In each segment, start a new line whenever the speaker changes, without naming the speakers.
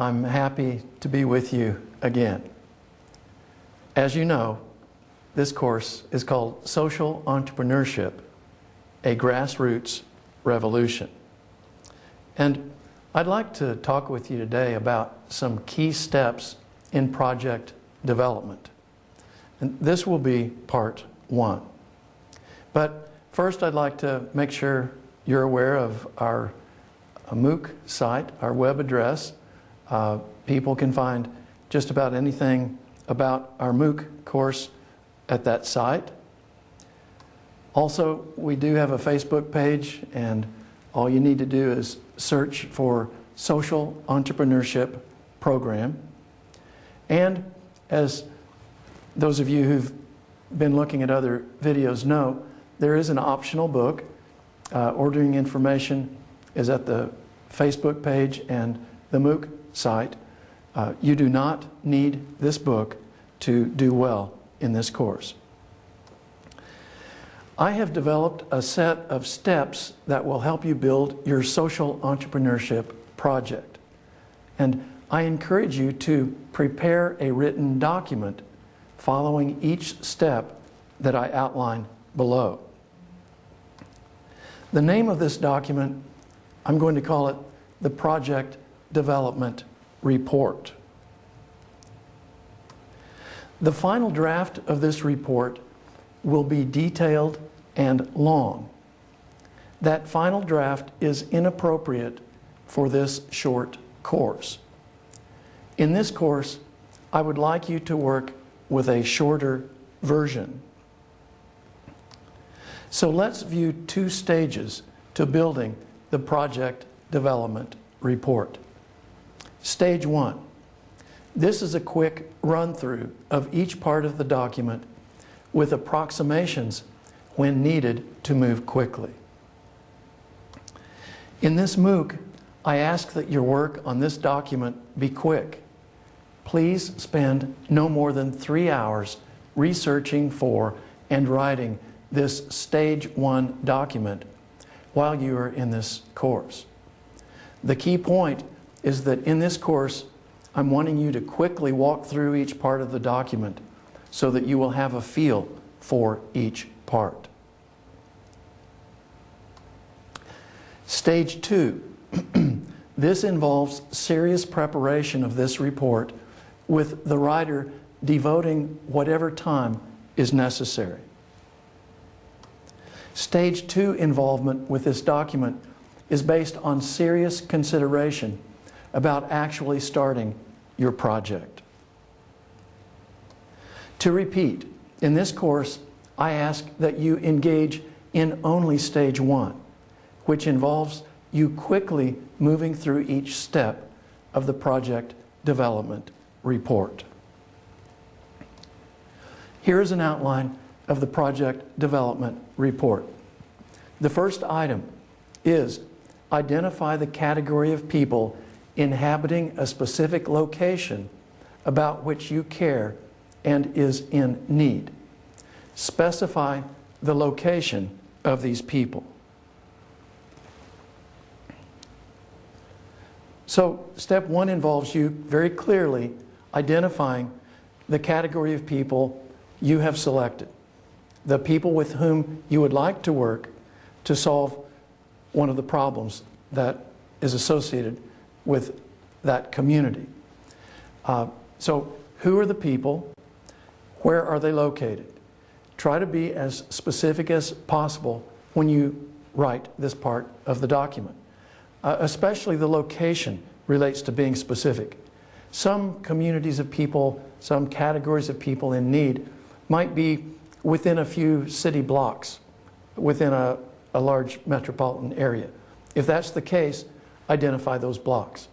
I'm happy to be with you again. As you know, this course is called Social Entrepreneurship, a Grassroots Revolution. And I'd like to talk with you today about some key steps in project development. And this will be part one. But first, I'd like to make sure you're aware of our MOOC site, our web address. People can find just about anything about our MOOC course at that site. Also, we do have a Facebook page, and all you need to do is search for Social Entrepreneurship Program. And as those of you who've been looking at other videos know, there is an optional book. Ordering information is at the Facebook page and the MOOC site. You do not need this book to do well in this course. I have developed a set of steps that will help you build your social entrepreneurship project. And I encourage you to prepare a written document following each step that I outline below. The name of this document, I'm going to call it the Project Development Report. The final draft of this report will be detailed and long. That final draft is inappropriate for this short course. In this course, I would like you to work with a shorter version. So let's view two stages to building the project development report. Stage one. This is a quick run-through of each part of the document with approximations when needed to move quickly. In this MOOC, I ask that your work on this document be quick. Please spend no more than 3 hours researching for and writing this stage one document while you are in this course. The key point is that in this course, I'm wanting you to quickly walk through each part of the document so that you will have a feel for each part. Stage two. This involves serious preparation of this report with the writer devoting whatever time is necessary. Stage two involvement with this document is based on serious consideration about actually starting your project. To repeat, in this course, I ask that you engage in only stage one, which involves you quickly moving through each step of the project development report. Here is an outline of the project development report. The first item is identify the category of people inhabiting a specific location about which you care and is in need. Specify the location of these people. So, step one involves you very clearly identifying the category of people you have selected, the people with whom you would like to work to solve one of the problems that is associated with that community. So, who are the people? Where are they located? Try to be as specific as possible when you write this part of the document. Especially the location relates to being specific. Some communities of people, some categories of people in need might be within a few city blocks, within a large metropolitan area. If that's the case, identify those blocks.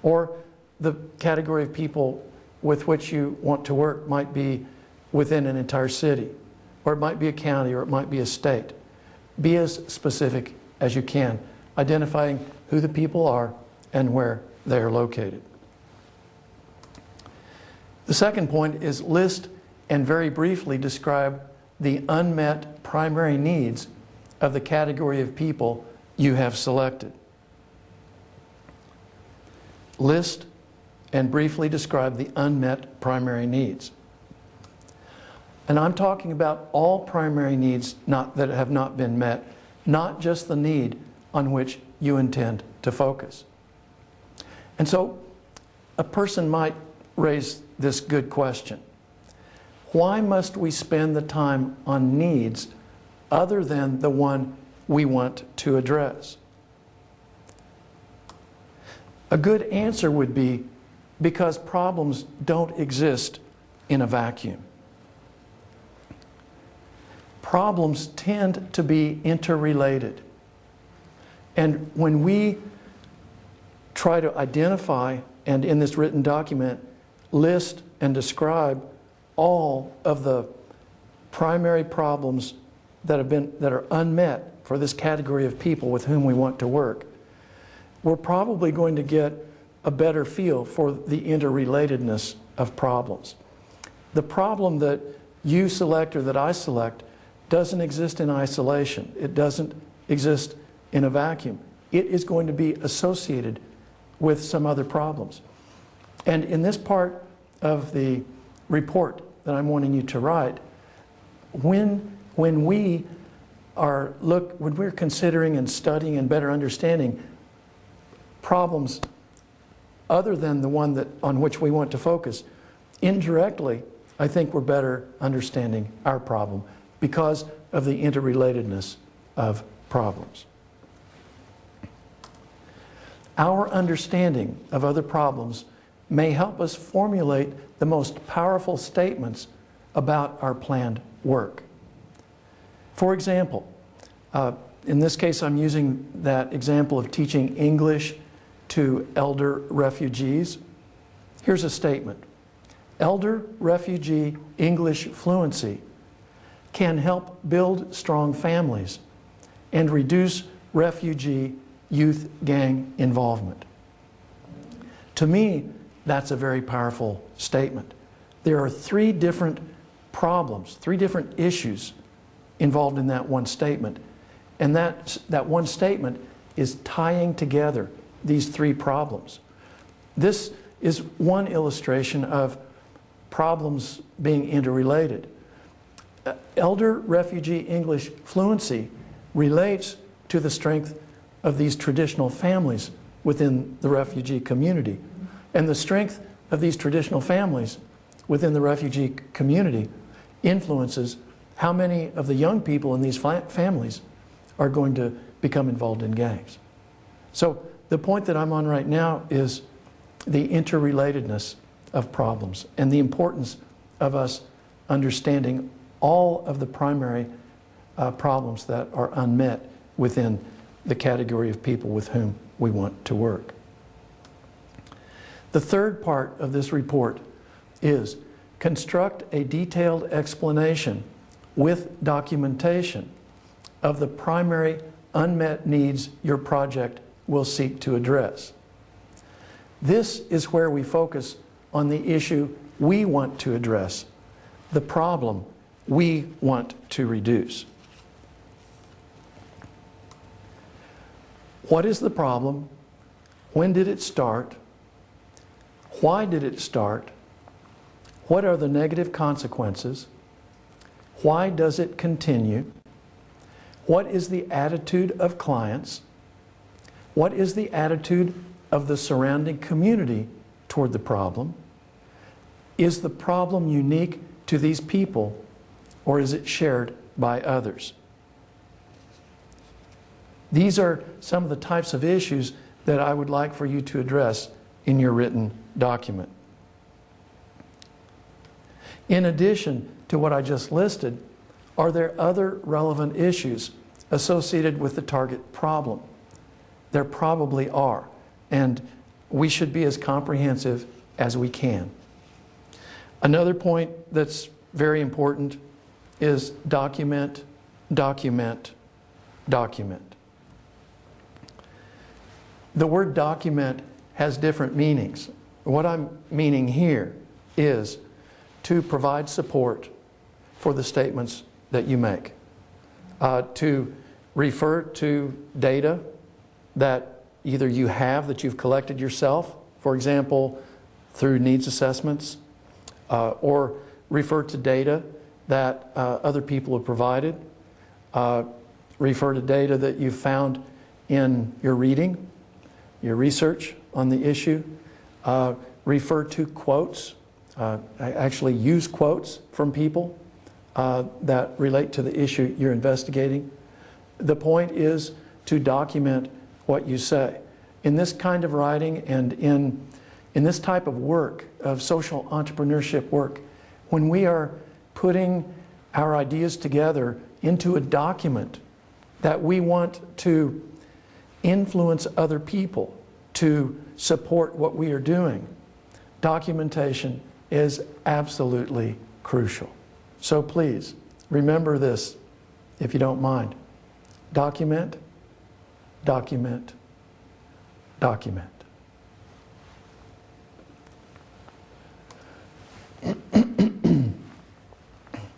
Or the category of people with which you want to work might be within an entire city, or it might be a county, or it might be a state. Be as specific as you can, identifying who the people are and where they are located. The second point is list and very briefly describe the unmet primary needs of the category of people you have selected. List and briefly describe the unmet primary needs. And I'm talking about all primary needs that have not been met, not just the need on which you intend to focus. And so a person might raise this good question. Why must we spend the time on needs other than the one we want to address? A good answer would be because problems don't exist in a vacuum. Problems tend to be interrelated. And when we try to identify, and in this written document, list and describe all of the primary problems that are unmet for this category of people with whom we want to work, we're probably going to get a better feel for the interrelatedness of problems. The problem that you select or that I select doesn't exist in isolation. It doesn't exist in a vacuum. It is going to be associated with some other problems. And in this part of the report that I'm wanting you to write, when we're considering and studying and better understanding problems other than the one on which we want to focus, indirectly, I think we're better understanding our problem because of the interrelatedness of problems. Our understanding of other problems may help us formulate the most powerful statements about our planned work. For example, in this case I'm using that example of teaching English to elder refugees. Here's a statement. Elder refugee English fluency can help build strong families and reduce refugee youth gang involvement. To me, that's a very powerful statement. There are three different problems, three different issues involved in that one statement. And that one statement is tying together these three problems. This is one illustration of problems being interrelated. Elder refugee English fluency relates to the strength of these traditional families within the refugee community. And the strength of these traditional families within the refugee community influences how many of the young people in these families are going to become involved in gangs. So the point that I'm on right now is the interrelatedness of problems and the importance of us understanding all of the primary problems that are unmet within the category of people with whom we want to work. The third part of this report is construct a detailed explanation with documentation of the primary unmet needs your project will seek to address. This is where we focus on the issue we want to address, the problem we want to reduce. What is the problem? When did it start? Why did it start? What are the negative consequences? Why does it continue? What is the attitude of clients? What is the attitude of the surrounding community toward the problem? Is the problem unique to these people, or is it shared by others? These are some of the types of issues that I would like for you to address in your written document. In addition to what I just listed, are there other relevant issues associated with the target problem? There probably are, and we should be as comprehensive as we can. Another point that's very important is document, document, document. The word document has different meanings. What I'm meaning here is to provide support for the statements that you make, to refer to data that either you have that you've collected yourself, for example, through needs assessments, or refer to data that other people have provided, refer to data that you've found in your reading, your research on the issue, refer to quotes, actually use quotes from people that relate to the issue you're investigating. The point is to document what you say. In this kind of writing and in this type of work, of social entrepreneurship work, when we are putting our ideas together into a document that we want to influence other people to support what we are doing, documentation is absolutely crucial. So please, remember this, if you don't mind. Document, document, document.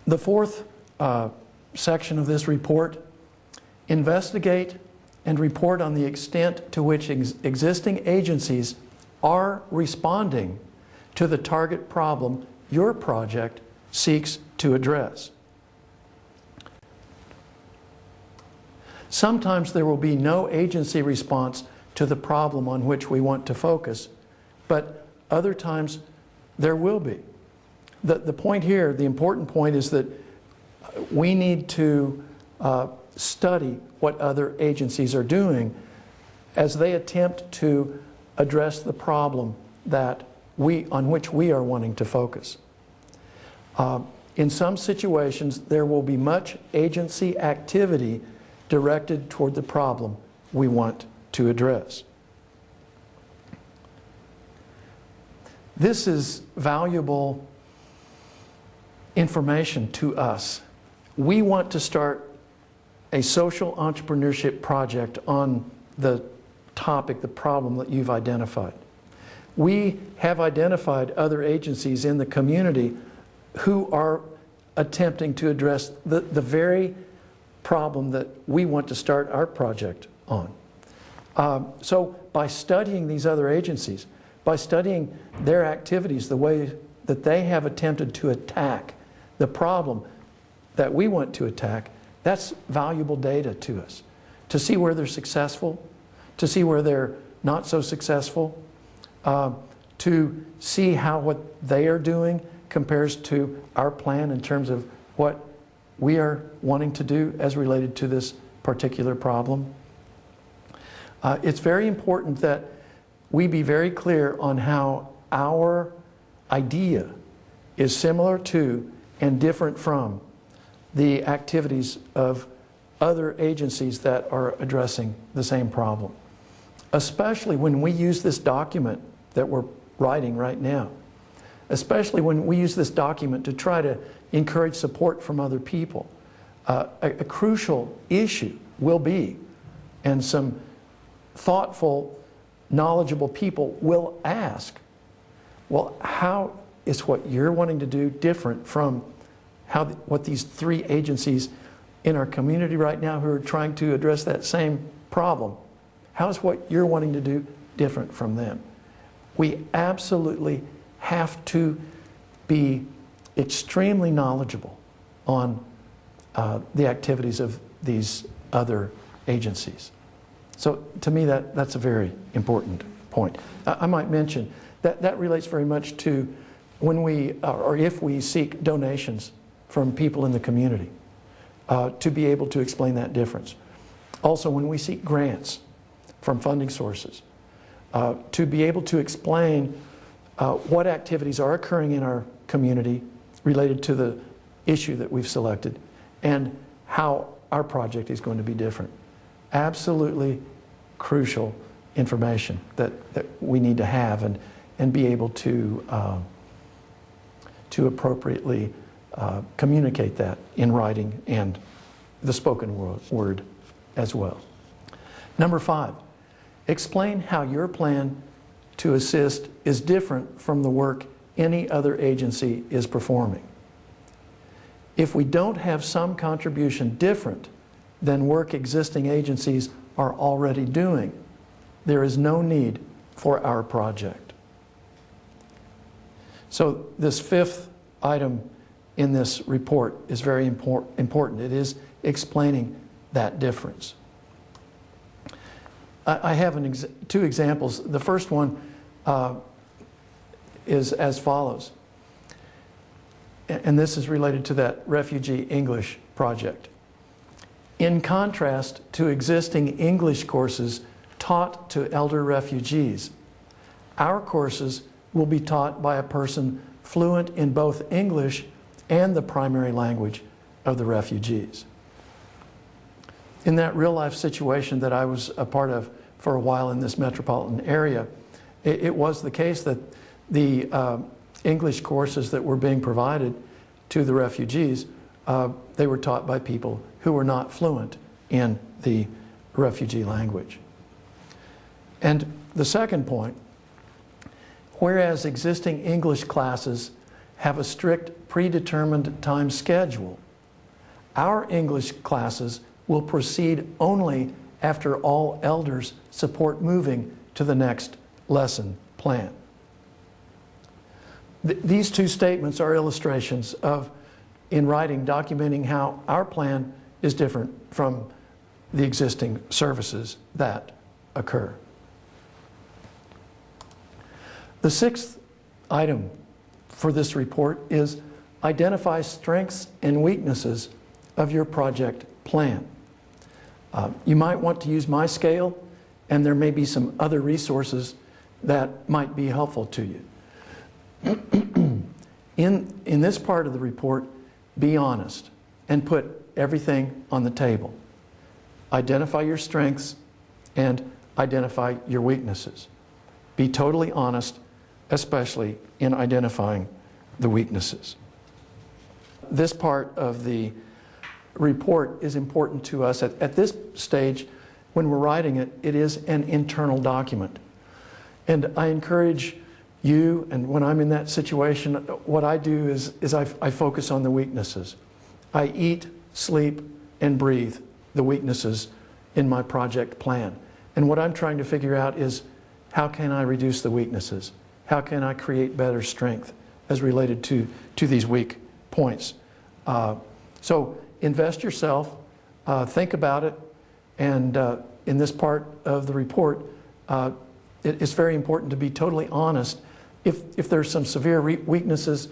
The fourth section of this report, investigate and report on the extent to which existing agencies are responding to the target problem your project seeks to address. Sometimes there will be no agency response to the problem on which we want to focus, but other times there will be. The point here, the important point, is that we need to study what other agencies are doing as they attempt to address the problem on which we are wanting to focus. In some situations, there will be much agency activity directed toward the problem we want to address. This is valuable information to us. We want to start a social entrepreneurship project on the topic, the problem that you've identified. We have identified other agencies in the community who are attempting to address the very problem that we want to start our project on. So by studying these other agencies, by studying their activities, the way that they have attempted to attack the problem that we want to attack, that's valuable data to us. To see where they're successful, to see where they're not so successful, to see how what they are doing compares to our plan in terms of what we are wanting to do as related to this particular problem. It's very important that we be very clear on how our idea is similar to and different from the activities of other agencies that are addressing the same problem. Especially when we use this document that we're writing right now. Especially when we use this document to try to encourage support from other people. A crucial issue will be, and some thoughtful, knowledgeable people will ask, well, how is what you're wanting to do different from what these three agencies in our community right now who are trying to address that same problem, how is what you're wanting to do different from them? We absolutely have to be extremely knowledgeable on the activities of these other agencies. So to me, that's a very important point. I might mention that relates very much to when we, or if we seek donations from people in the community, to be able to explain that difference. Also, when we seek grants from funding sources, to be able to explain what activities are occurring in our community related to the issue that we've selected and how our project is going to be different. Absolutely crucial information that we need to have and be able to appropriately communicate that in writing and the spoken word as well. Number 5, explain how your plan to assist is different from the work any other agency is performing. If we don't have some contribution different than work existing agencies are already doing, there is no need for our project. So this fifth item in this report is very important. It is explaining that difference. I have two examples. The first one is as follows. And this is related to that refugee English project. In contrast to existing English courses taught to elder refugees, our courses will be taught by a person fluent in both English and the primary language of the refugees. In that real-life situation that I was a part of for a while in this metropolitan area, it was the case that the English courses that were being provided to the refugees, they were taught by people who were not fluent in the refugee language. And the second point, whereas existing English classes have a strict predetermined time schedule, our English classes will proceed only after all elders support moving to the next lesson plan. These two statements are illustrations of, in writing, documenting how our plan is different from the existing services that occur. The sixth item for this report is identify strengths and weaknesses of your project plan. You might want to use my scale, and there may be some other resources that might be helpful to you. In this part of the report, be honest and put everything on the table. Identify your strengths and identify your weaknesses. Be totally honest, especially in identifying the weaknesses. This part of the report is important to us. At this stage, when we're writing it, it is an internal document. And I encourage you, and when I'm in that situation, what I do is I focus on the weaknesses. I eat, sleep, and breathe the weaknesses in my project plan. And what I'm trying to figure out is, how can I reduce the weaknesses? How can I create better strength as related to these weak points? So invest yourself, think about it, and in this part of the report, it's very important to be totally honest. If there's some severe weaknesses,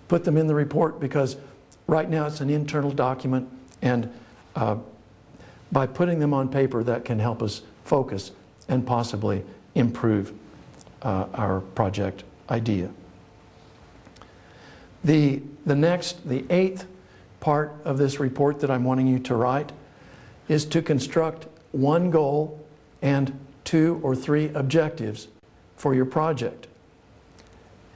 put them in the report, because right now it's an internal document, and by putting them on paper, that can help us focus and possibly improve our project idea. The eighth part of this report that I'm wanting you to write is to construct one goal and 2 or 3 objectives for your project.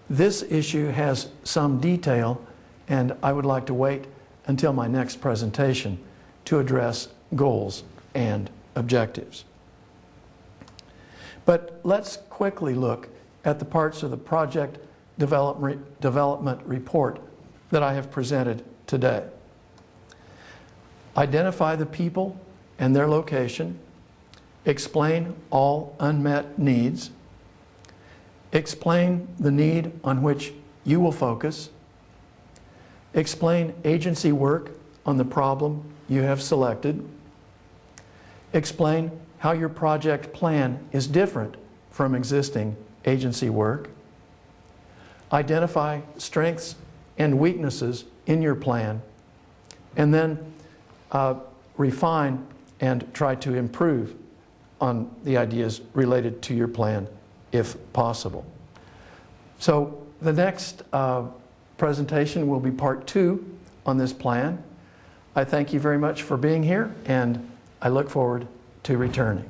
This issue has some detail, and I would like to wait until my next presentation to address goals and objectives. But let's quickly look at the parts of the project development report that I have presented today. Identify the people and their location. Explain all unmet needs. Explain the need on which you will focus. Explain agency work on the problem you have selected. Explain how your project plan is different from existing agency work. Identify strengths and weaknesses in your plan, and then refine and try to improve on the ideas related to your plan if possible. So the next presentation will be part 2 on this plan. I thank you very much for being here, and I look forward to returning.